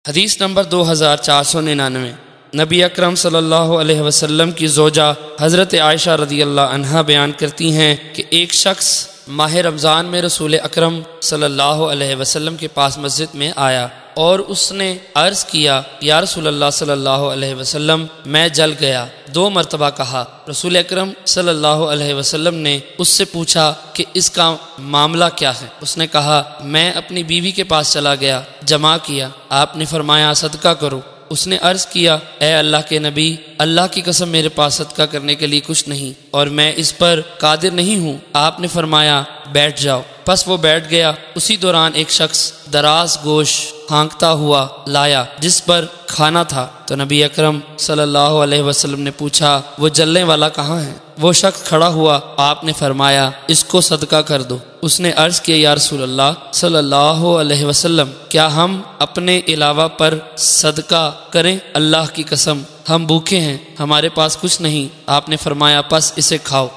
حدیث نمبر 2499۔ نبی اکرم صلی اللہ علیہ وسلم کی زوجہ حضرت عائشہ رضی اللہ عنہا بیان کرتی ہیں کہ ایک شخص ماہ رمضان میں رسول اکرم صلی اللہ علیہ وسلم کے پاس مسجد میں آیا اور اس نے عرض کیا، یا رسول اللہ صلی اللہ علیہ وسلم میں جل گیا۔ 2 مرتبہ کہا۔ رسول اکرم صلی اللہ علیہ وسلم نے اس سے پوچھا کہ اس کا معاملہ کیا ہے؟ اس نے کہا، میں اپنی بیوی کے پاس چلا گیا، جمع کیا، آپ نے فرمایا صدقہ کرو۔ اس نے عرض کیا، اے اللہ کے نبی، اللہ کی قسم میرے پاس صدقہ کرنے کے لیے کچھ نہیں اور میں اس پر قادر نہیں ہوں۔ آپ نے فرمایا بیٹھ جاؤ۔ پس وہ بیٹھ گیا۔ اسی دوران ایک شخص دراز گوشت ہانکتا ہوا لایا جس پر کھانا تھا، تو نبی اکرم صلی اللہ علیہ وسلم نے پوچھا، وہ جلنے والا کہاں ہے؟ وہ شخص کھڑا ہوا، آپ نے فرمایا اس کو صدقہ کر دو۔ اس نے عرض کیا، یا رسول اللہ صلی اللہ علیہ وسلم، کیا ہم اپنے علاوہ پر صدقہ کریں؟ اللہ کی قسم ہم بھوکے ہیں، ہمارے پاس کچھ نہیں۔ آپ نے فرمایا پس اسے کھاؤ۔